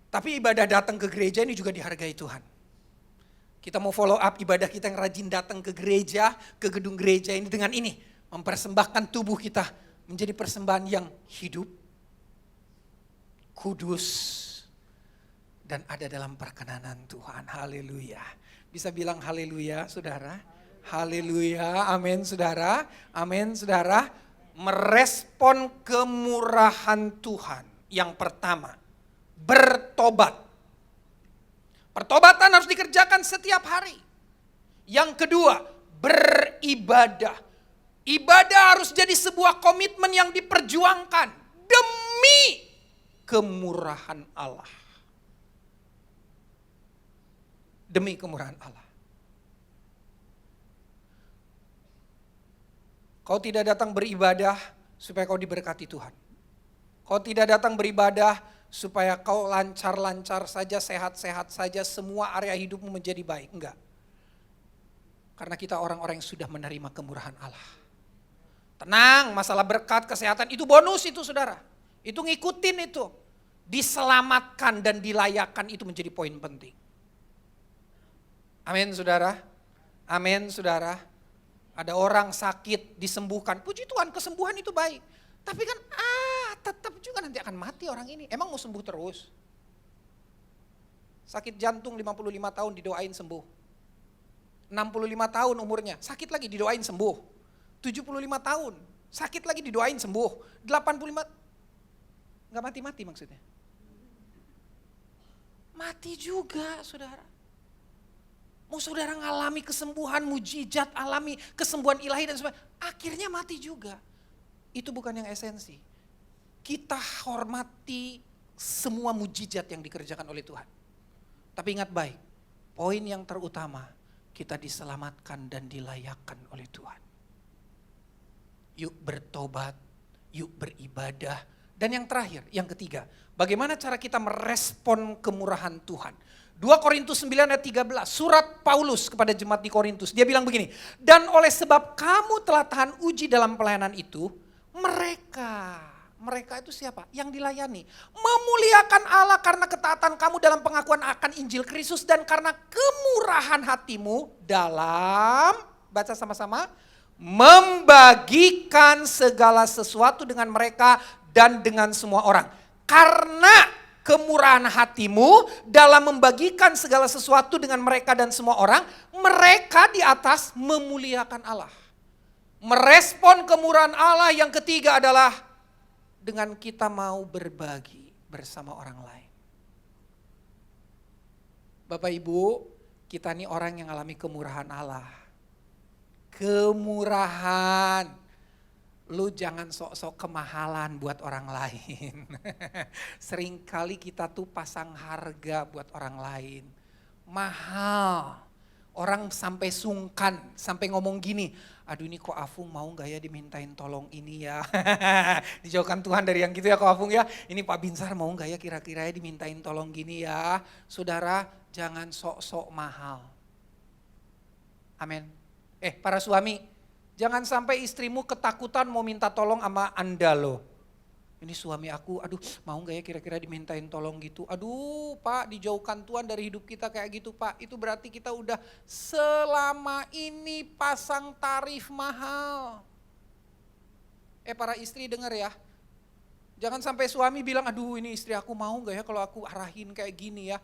Tapi ibadah datang ke gereja ini juga dihargai Tuhan. Kita mau follow up ibadah kita yang rajin datang ke gereja, ke gedung gereja ini dengan ini. Mempersembahkan tubuh kita menjadi persembahan yang hidup, kudus, dan ada dalam perkenanan Tuhan. Haleluya. Bisa bilang haleluya saudara? Haleluya, amin saudara. Amin saudara. Merespon kemurahan Tuhan. Yang pertama, bertobat. Pertobatan harus dikerjakan setiap hari. Yang kedua, beribadah. Ibadah harus jadi sebuah komitmen yang diperjuangkan demi kemurahan Allah. Demi kemurahan Allah. Kau tidak datang beribadah supaya kau diberkati Tuhan. Kau tidak datang beribadah supaya kau lancar-lancar saja, sehat-sehat saja, semua area hidupmu menjadi baik. Enggak. Karena kita orang-orang yang sudah menerima kemurahan Allah. Tenang, masalah berkat, kesehatan itu bonus itu saudara. Itu ngikutin itu. Diselamatkan dan dilayakkan itu menjadi poin penting. Amin saudara. Amin saudara. Ada orang sakit disembuhkan. Puji Tuhan kesembuhan itu baik. Tapi kan tetap juga nanti akan mati orang ini. Emang mau sembuh terus? Sakit jantung 55 tahun didoain sembuh. 65 tahun umurnya sakit lagi didoain sembuh. 75 tahun sakit lagi didoain sembuh. 85 gak mati-mati maksudnya. Mati juga saudara. Mau saudara ngalami kesembuhan, mujizat alami, kesembuhan ilahi dan sebagainya. Akhirnya mati juga. Itu bukan yang esensi. Kita hormati semua mujizat yang dikerjakan oleh Tuhan. Tapi ingat baik, poin yang terutama, kita diselamatkan dan dilayakkan oleh Tuhan. Yuk bertobat, yuk beribadah. Dan yang terakhir, yang ketiga, bagaimana cara kita merespon kemurahan Tuhan. 2 Korintus 9 ayat 13, surat Paulus kepada jemaat di Korintus. Dia bilang begini, dan oleh sebab kamu telah tahan uji dalam pelayanan itu, mereka itu siapa? Yang dilayani. Memuliakan Allah karena ketaatan kamu dalam pengakuan akan Injil Kristus dan karena kemurahan hatimu dalam, baca sama-sama, membagikan segala sesuatu dengan mereka dan dengan semua orang. Karena kemurahan hatimu dalam membagikan segala sesuatu dengan mereka dan semua orang, mereka di atas memuliakan Allah. Merespon kemurahan Allah yang ketiga adalah dengan kita mau berbagi bersama orang lain. Bapak Ibu, kita nih orang yang alami kemurahan Allah. Kemurahan. Lu jangan sok-sok kemahalan buat orang lain. Seringkali kita tuh pasang harga buat orang lain. Mahal. Orang sampai sungkan, sampai ngomong gini, aduh ini kok Afung mau gak ya dimintain tolong ini ya. Dijauhkan Tuhan dari yang gitu ya kok Afung ya. Ini Pak Binsar mau gak ya kira-kira ya dimintain tolong gini ya. Saudara jangan sok-sok mahal. Amin. Para suami, jangan sampai istrimu ketakutan mau minta tolong sama Anda loh. Ini suami aku, aduh mau gak ya kira-kira dimintain tolong gitu. Aduh Pak, dijauhkan Tuhan dari hidup kita kayak gitu Pak. Itu berarti kita udah selama ini pasang tarif mahal. Para istri dengar ya. Jangan sampai suami bilang, aduh ini istri aku mau gak ya kalau aku arahin kayak gini ya.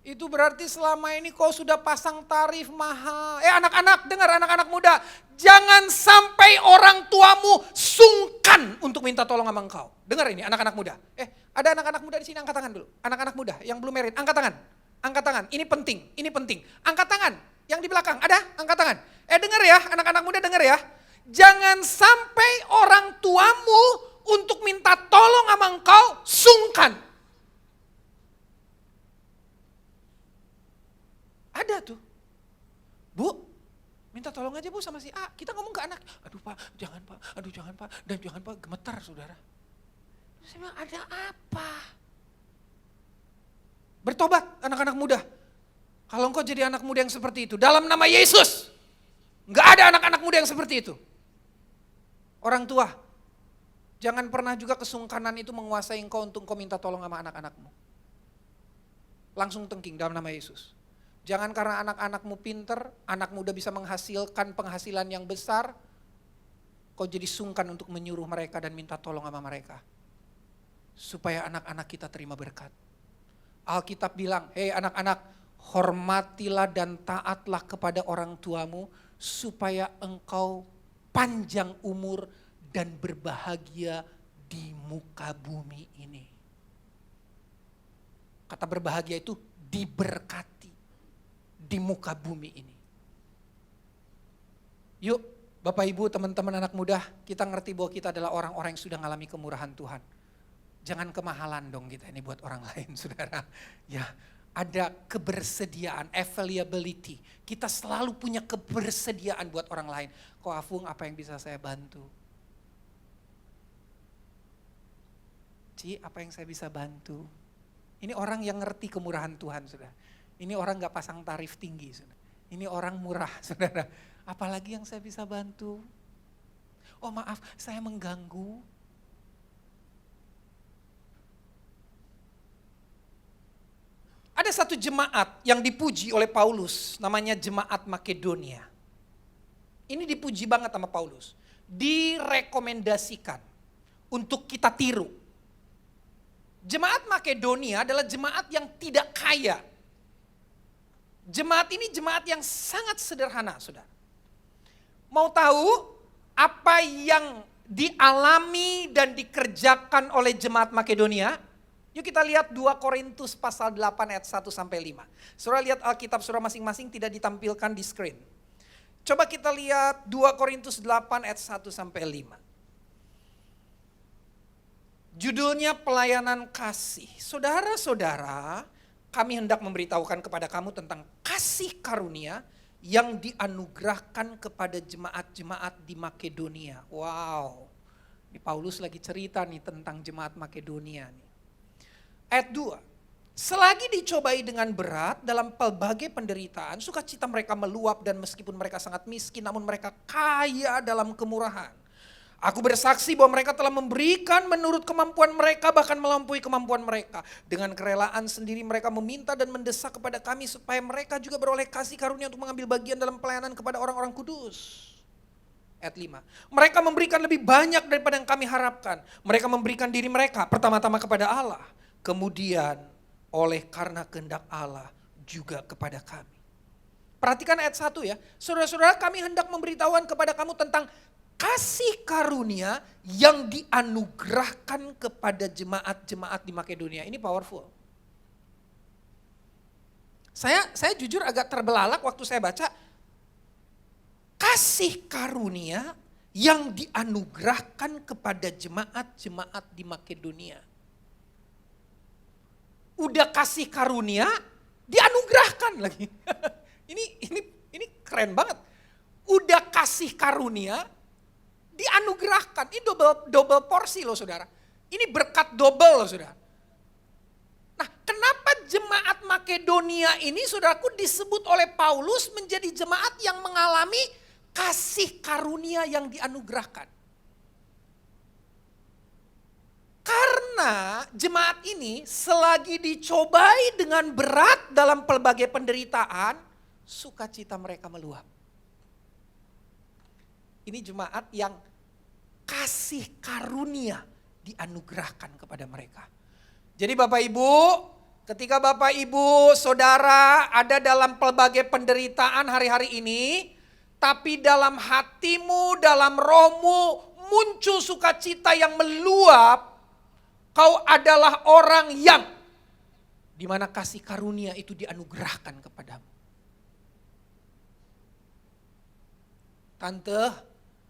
Itu berarti selama ini kau sudah pasang tarif mahal. Anak-anak, dengar anak-anak muda. Jangan sampai orang tuamu sungkan untuk minta tolong sama engkau. Dengar ini anak-anak muda. Ada anak-anak muda di sini, angkat tangan dulu. Anak-anak muda yang belum married, angkat tangan. Angkat tangan, ini penting, ini penting. Angkat tangan, yang di belakang, ada? Angkat tangan. Dengar ya, anak-anak muda dengar ya. Jangan sampai orang tuamu untuk minta tolong sama engkau sungkan. Ada tuh. Bu, minta tolong aja Bu sama si A. Kita ngomong ke anak, aduh Pak, jangan Pak, aduh jangan Pak, dan jangan Pak, gemetar saudara. Saya bilang ada apa? Bertobat anak-anak muda. Kalau engkau jadi anak muda yang seperti itu, dalam nama Yesus. Enggak ada anak-anak muda yang seperti itu. Orang tua, jangan pernah juga kesungkanan itu menguasai engkau untuk engkau minta tolong sama anak-anakmu. Langsung tengking dalam nama Yesus. Jangan karena anak-anakmu pinter, anak muda bisa menghasilkan penghasilan yang besar, kau jadi sungkan untuk menyuruh mereka dan minta tolong sama mereka. Supaya anak-anak kita terima berkat. Alkitab bilang, hei anak-anak, hormatilah dan taatlah kepada orang tuamu, supaya engkau panjang umur dan berbahagia di muka bumi ini. Kata berbahagia itu diberkati. Di muka bumi ini. Yuk Bapak Ibu teman-teman anak muda, kita ngerti bahwa kita adalah orang-orang yang sudah mengalami kemurahan Tuhan. Jangan kemahalan dong kita ini buat orang lain saudara. Ya ada kebersediaan, availability. Kita selalu punya kebersediaan buat orang lain. Kok Afung apa yang bisa saya bantu? Ci apa yang saya bisa bantu? Ini orang yang ngerti kemurahan Tuhan saudara. Ini orang gak pasang tarif tinggi. Saudara. Ini orang murah saudara. Apalagi yang saya bisa bantu. Oh maaf saya mengganggu. Ada satu jemaat yang dipuji oleh Paulus. Namanya jemaat Makedonia. Ini dipuji banget sama Paulus. Direkomendasikan untuk kita tiru. Jemaat Makedonia adalah jemaat yang tidak kaya. Jemaat ini jemaat yang sangat sederhana, saudara. Mau tahu apa yang dialami dan dikerjakan oleh jemaat Makedonia? Yuk kita lihat 2 Korintus pasal 8 ayat 1 sampai 5. Saudara lihat Alkitab saudara masing-masing tidak ditampilkan di screen. Coba kita lihat 2 Korintus 8 ayat 1 sampai 5. Judulnya pelayanan kasih. Saudara-saudara, kami hendak memberitahukan kepada kamu tentang kasih karunia yang dianugerahkan kepada jemaat-jemaat di Makedonia. Wow, ini Paulus lagi cerita nih tentang jemaat Makedonia. Ayat 2, selagi dicobai dengan berat dalam pelbagai penderitaan, sukacita mereka meluap dan meskipun mereka sangat miskin, namun mereka kaya dalam kemurahan. Aku bersaksi bahwa mereka telah memberikan menurut kemampuan mereka, bahkan melampaui kemampuan mereka. Dengan kerelaan sendiri mereka meminta dan mendesak kepada kami supaya mereka juga beroleh kasih karunia untuk mengambil bagian dalam pelayanan kepada orang-orang kudus. Ayat 5. Mereka memberikan lebih banyak daripada yang kami harapkan. Mereka memberikan diri mereka pertama-tama kepada Allah. Kemudian oleh karena kehendak Allah juga kepada kami. Perhatikan ayat 1 ya. Saudara-saudara, kami hendak memberitahukan kepada kamu tentang kasih karunia yang dianugerahkan kepada jemaat-jemaat di Makedonia. Ini powerful. Saya jujur agak terbelalak waktu saya baca. Kasih karunia yang dianugerahkan kepada jemaat-jemaat di Makedonia. Udah kasih karunia, dianugerahkan lagi. ini keren banget. Udah kasih karunia, dianugerahkan. Ini double porsi loh saudara. Ini berkat double loh saudara. Nah, kenapa jemaat Makedonia ini saudaraku disebut oleh Paulus menjadi jemaat yang mengalami kasih karunia yang dianugerahkan? Karena jemaat ini selagi dicobai dengan berat dalam pelbagai penderitaan, sukacita mereka meluap. Ini jemaat yang kasih karunia dianugerahkan kepada mereka. Jadi Bapak Ibu, ketika Bapak Ibu, Saudara ada dalam pelbagai penderitaan hari-hari ini, tapi dalam hatimu, dalam rohmu muncul sukacita yang meluap, kau adalah orang yang dimana kasih karunia itu dianugerahkan kepadamu. Tante,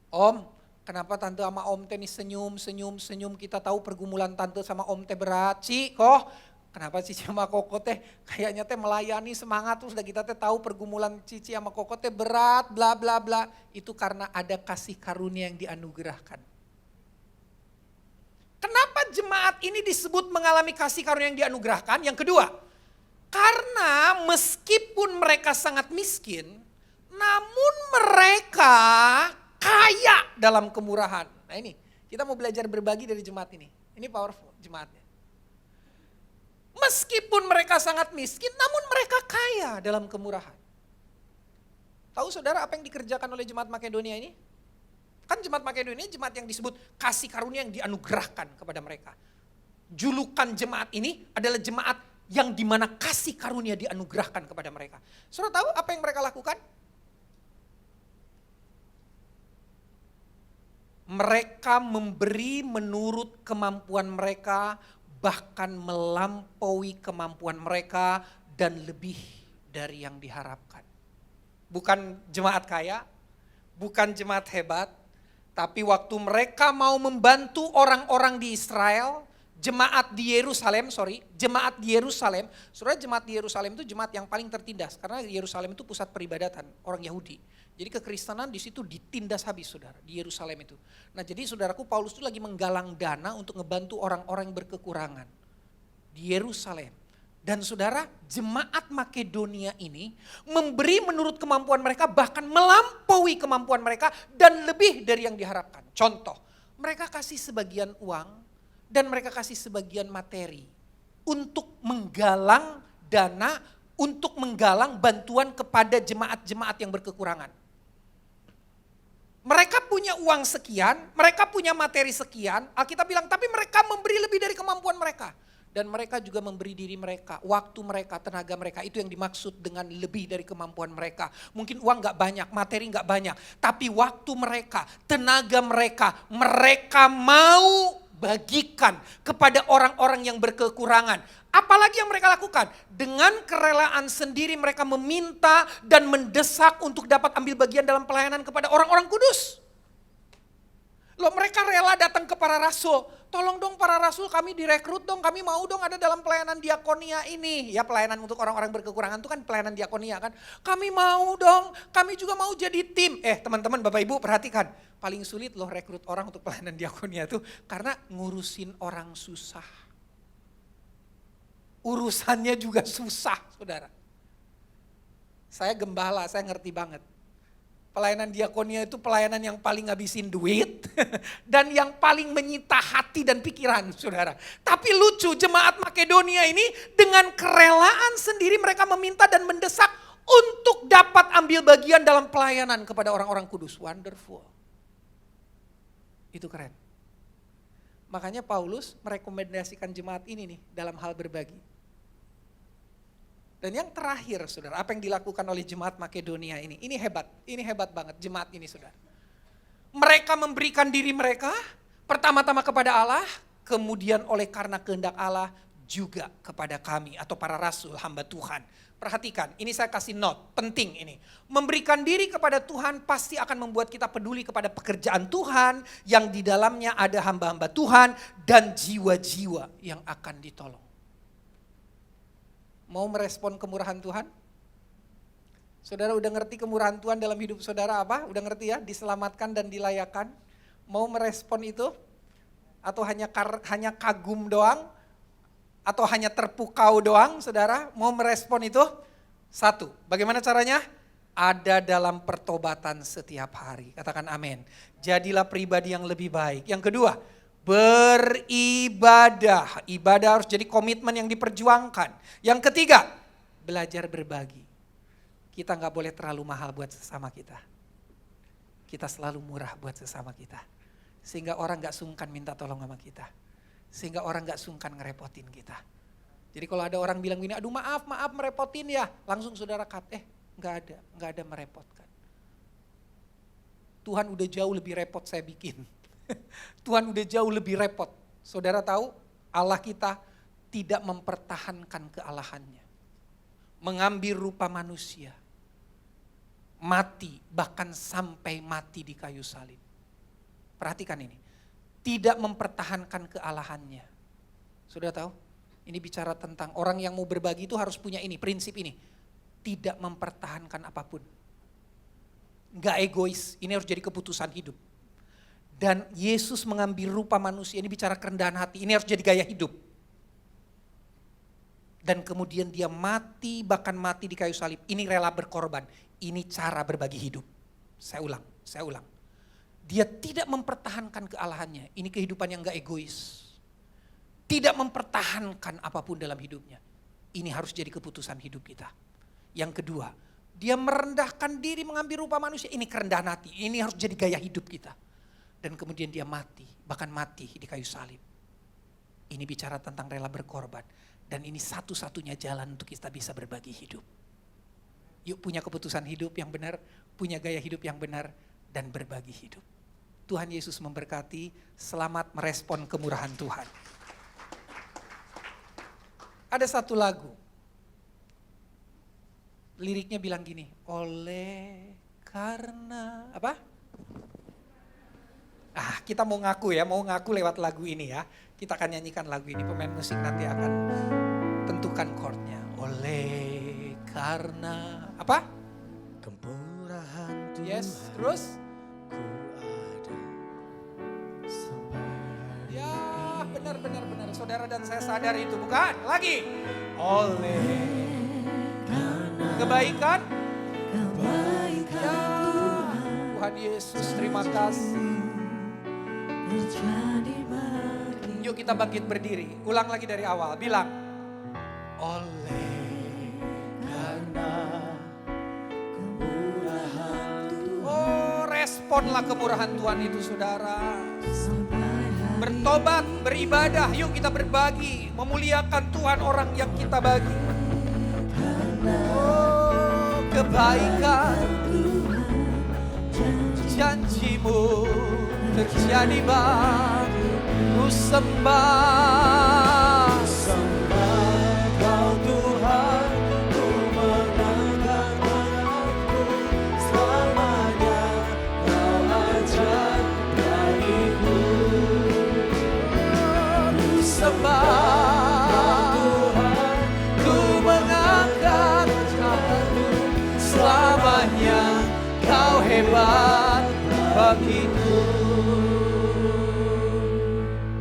Om, kenapa tante sama om teh nih senyum. Kita tahu pergumulan tante sama om teh berat. Ci, kok kenapa Cici sama Koko teh kayaknya teh melayani semangat, terus udah kita teh tahu pergumulan Cici sama Koko teh berat, bla bla bla. Itu karena ada kasih karunia yang dianugerahkan. Kenapa jemaat ini disebut mengalami kasih karunia yang dianugerahkan? Yang kedua, karena meskipun mereka sangat miskin, namun mereka kaya dalam kemurahan. Nah ini, kita mau belajar berbagi dari jemaat ini. Ini powerful jemaatnya. Meskipun mereka sangat miskin, namun mereka kaya dalam kemurahan. Tahu saudara apa yang dikerjakan oleh jemaat Makedonia ini? Kan jemaat Makedonia ini jemaat yang disebut kasih karunia yang dianugerahkan kepada mereka. Julukan jemaat ini adalah jemaat yang dimana kasih karunia dianugerahkan kepada mereka. Saudara tahu apa yang mereka lakukan? Mereka memberi menurut kemampuan mereka, bahkan melampaui kemampuan mereka dan lebih dari yang diharapkan. Bukan jemaat kaya, bukan jemaat hebat, tapi waktu mereka mau membantu orang-orang di Israel, jemaat di Yerusalem, saudara jemaat di Yerusalem itu jemaat yang paling tertindas karena Yerusalem itu pusat peribadatan orang Yahudi. Jadi kekristenan di situ ditindas habis saudara di Yerusalem itu. Nah jadi saudaraku Paulus itu lagi menggalang dana untuk ngebantu orang-orang yang berkekurangan di Yerusalem. Dan saudara jemaat Makedonia ini memberi menurut kemampuan mereka bahkan melampaui kemampuan mereka dan lebih dari yang diharapkan. Contoh, mereka kasih sebagian uang dan mereka kasih sebagian materi untuk menggalang dana, untuk menggalang bantuan kepada jemaat-jemaat yang berkekurangan. Mereka punya uang sekian, mereka punya materi sekian, Alkitab bilang tapi mereka memberi lebih dari kemampuan mereka. Dan mereka juga memberi diri mereka, waktu mereka, tenaga mereka, itu yang dimaksud dengan lebih dari kemampuan mereka. Mungkin uang gak banyak, materi gak banyak, tapi waktu mereka, tenaga mereka, mereka mau bagikan kepada orang-orang yang berkekurangan. Apalagi yang mereka lakukan? Dengan kerelaan sendiri mereka meminta dan mendesak untuk dapat ambil bagian dalam pelayanan kepada orang-orang kudus. Loh mereka rela datang ke para rasul. Tolong dong para rasul kami direkrut dong, kami mau dong ada dalam pelayanan diakonia ini. Ya pelayanan untuk orang-orang berkekurangan itu kan pelayanan diakonia kan. Kami mau dong, kami juga mau jadi tim. Teman-teman Bapak Ibu perhatikan. Paling sulit loh rekrut orang untuk pelayanan diakonia itu karena ngurusin orang susah. Urusannya juga susah saudara. Saya gembala, saya ngerti banget. Pelayanan diakonia itu pelayanan yang paling ngabisin duit dan yang paling menyita hati dan pikiran saudara. Tapi lucu jemaat Makedonia ini dengan kerelaan sendiri mereka meminta dan mendesak untuk dapat ambil bagian dalam pelayanan kepada orang-orang kudus. Wonderful. Itu keren. Makanya Paulus merekomendasikan jemaat ini nih dalam hal berbagi. Dan yang terakhir saudara, apa yang dilakukan oleh jemaat Makedonia ini hebat banget jemaat ini saudara. Mereka memberikan diri mereka pertama-tama kepada Allah, kemudian oleh karena kehendak Allah juga kepada kami atau para rasul hamba Tuhan. Perhatikan, ini saya kasih note, penting ini. Memberikan diri kepada Tuhan pasti akan membuat kita peduli kepada pekerjaan Tuhan yang di dalamnya ada hamba-hamba Tuhan dan jiwa-jiwa yang akan ditolong. Mau merespon kemurahan Tuhan? Saudara udah ngerti kemurahan Tuhan dalam hidup saudara apa? Udah ngerti ya? Diselamatkan dan dilayakan. Mau merespon itu? Atau hanya kagum doang? Atau hanya terpukau doang, saudara? Mau merespon itu? Satu, bagaimana caranya? Ada dalam pertobatan setiap hari. Katakan amin. Jadilah pribadi yang lebih baik. Yang kedua, beribadah. Ibadah harus jadi komitmen yang diperjuangkan. Yang ketiga, belajar berbagi. Kita gak boleh terlalu mahal buat sesama kita. Kita selalu murah buat sesama kita. Sehingga orang gak sungkan minta tolong sama kita. Sehingga orang gak sungkan ngerepotin kita. Jadi kalau ada orang bilang gini, aduh maaf merepotin ya. Langsung saudara cut, gak ada merepotkan. Tuhan udah jauh lebih repot saya bikin. Tuhan udah jauh lebih repot. Saudara tahu Allah kita tidak mempertahankan kealahannya. Mengambil rupa manusia. Mati, bahkan sampai mati di kayu salib. Perhatikan ini. Tidak mempertahankan kealahannya. Sudah tahu? Ini bicara tentang orang yang mau berbagi itu harus punya ini, prinsip ini. Tidak mempertahankan apapun. Enggak egois, ini harus jadi keputusan hidup. Dan Yesus mengambil rupa manusia, ini bicara kerendahan hati, ini harus jadi gaya hidup. Dan kemudian dia mati, bahkan mati di kayu salib. Ini rela berkorban, ini cara berbagi hidup. Saya ulang. Dia tidak mempertahankan kealahannya. Ini kehidupan yang gak egois. Tidak mempertahankan apapun dalam hidupnya. Ini harus jadi keputusan hidup kita. Yang kedua, dia merendahkan diri mengambil rupa manusia. Ini kerendahan hati. Ini harus jadi gaya hidup kita. Dan kemudian dia mati, bahkan mati di kayu salib. Ini bicara tentang rela berkorban. Dan ini satu-satunya jalan untuk kita bisa berbagi hidup. Yuk punya keputusan hidup yang benar, punya gaya hidup yang benar, dan berbagi hidup. Tuhan Yesus memberkati, selamat merespon kemurahan Tuhan. Ada satu lagu, liriknya bilang gini, oleh karena apa? Kita mau ngaku lewat lagu ini ya. Kita akan nyanyikan lagu ini, pemain musik nanti akan tentukan chordnya. Oleh karena apa? Kemurahan Tuhan. Yes, terus? Benar. Saudara dan saya sadar itu, bukan? Lagi. Oleh kebaikan. Ya, Tuhan Yesus, terima kasih. Yuk kita bangkit berdiri. Ulang lagi dari awal. Bilang. Oleh karena kemurahan Tuhan. Oh, responlah kemurahan Tuhan itu, saudara. Bertobat, beribadah, yuk kita berbagi, memuliakan Tuhan orang yang kita bagi. Oh, kebaikan janjimu terjadi bagiku, sembah Kau Tuhan, ku menangkan aku, selamanya Kau ajar bagiku. Sembah Tuhan, ku mengangkat tanganku, selamanya Kau hebat bagiku.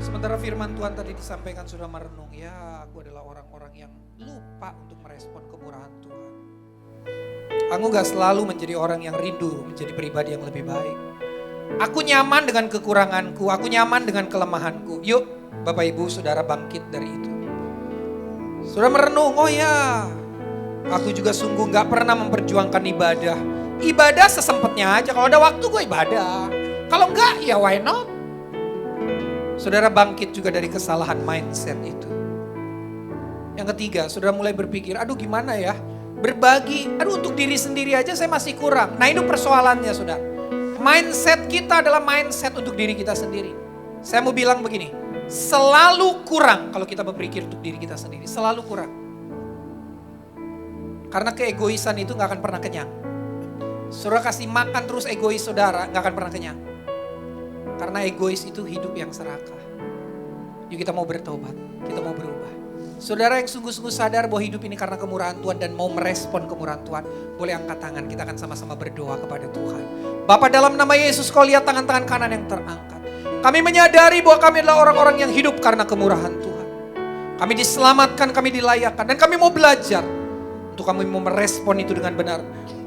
Sementara firman Tuhan tadi disampaikan sudah merenung, ya aku adalah orang-orang yang lupa untuk merespon kemurahan Tuhan. Aku gak selalu menjadi orang yang rindu menjadi pribadi yang lebih baik. Aku nyaman dengan kekuranganku, aku nyaman dengan kelemahanku. Yuk Bapak Ibu Saudara bangkit dari itu. Saudara merenung, oh ya, aku juga sungguh gak pernah memperjuangkan ibadah. Ibadah sesempatnya aja, kalau ada waktu gue ibadah. Kalau enggak ya why not? Saudara bangkit juga dari kesalahan mindset itu. Yang ketiga, saudara mulai berpikir, aduh gimana ya? Berbagi, aduh untuk diri sendiri aja saya masih kurang. Nah itu persoalannya saudara. Mindset kita adalah mindset untuk diri kita sendiri. Saya mau bilang begini, selalu kurang kalau kita berpikir untuk diri kita sendiri. Selalu kurang. Karena keegoisan itu gak akan pernah kenyang. Saudara kasih makan terus egois saudara, gak akan pernah kenyang. Karena egois itu hidup yang serakah. Yuk kita mau bertobat, kita mau berubah. Saudara yang sungguh-sungguh sadar bahwa hidup ini karena kemurahan Tuhan dan mau merespon kemurahan Tuhan, boleh angkat tangan, kita akan sama-sama berdoa kepada Tuhan. Bapa, dalam nama Yesus, kau lihat tangan-tangan kanan yang terangkat. Kami menyadari bahwa kami adalah orang-orang yang hidup karena kemurahan Tuhan. Kami diselamatkan, kami dilayakkan, dan kami mau belajar untuk kami mau merespon itu dengan benar.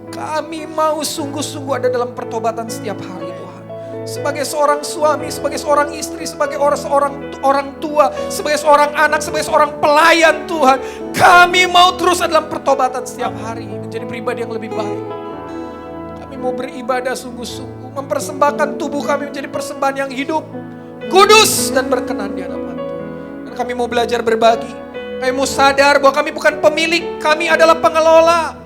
Kami mau sungguh-sungguh ada dalam pertobatan setiap hari Tuhan. Sebagai seorang suami, sebagai seorang istri, sebagai orang tua, sebagai seorang anak, sebagai seorang pelayan Tuhan. Kami mau terus ada dalam pertobatan setiap hari, menjadi pribadi yang lebih baik. Kami mau beribadah sungguh-sungguh, mempersembahkan tubuh kami menjadi persembahan yang hidup, kudus dan berkenan di hadapan Tuhan. Dan kami mau belajar berbagi. Kami mau sadar bahwa kami bukan pemilik, kami adalah pengelola.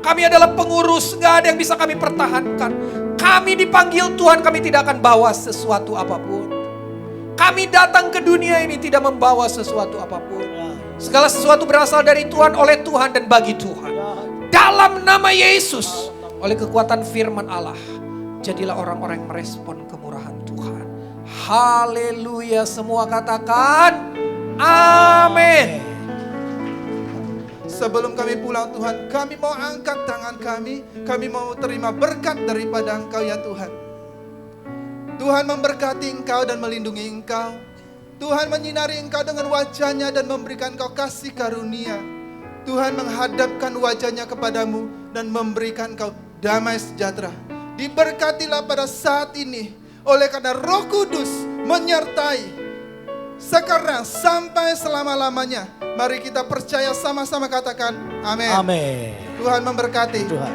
Kami adalah pengurus, gak ada yang bisa kami pertahankan. Kami dipanggil Tuhan, kami tidak akan bawa sesuatu apapun. Kami datang ke dunia ini tidak membawa sesuatu apapun. Segala sesuatu berasal dari Tuhan, oleh Tuhan, dan bagi Tuhan. Dalam nama Yesus, oleh kekuatan firman Allah, jadilah orang-orang yang merespon kemurahan Tuhan. Haleluya, semua katakan amin. Sebelum kami pulang Tuhan, kami mau angkat tangan kami mau terima berkat daripada Engkau ya Tuhan. Tuhan memberkati Engkau dan melindungi Engkau. Tuhan menyinari Engkau dengan wajah-Nya dan memberikan Engkau kasih karunia. Tuhan menghadapkan wajah-Nya kepadamu dan memberikan Engkau damai sejahtera. Diberkatilah pada saat ini oleh karena Roh Kudus menyertai sekarang sampai selama-lamanya. Mari kita percaya sama-sama katakan amin. Amin. Tuhan memberkati. Tuhan.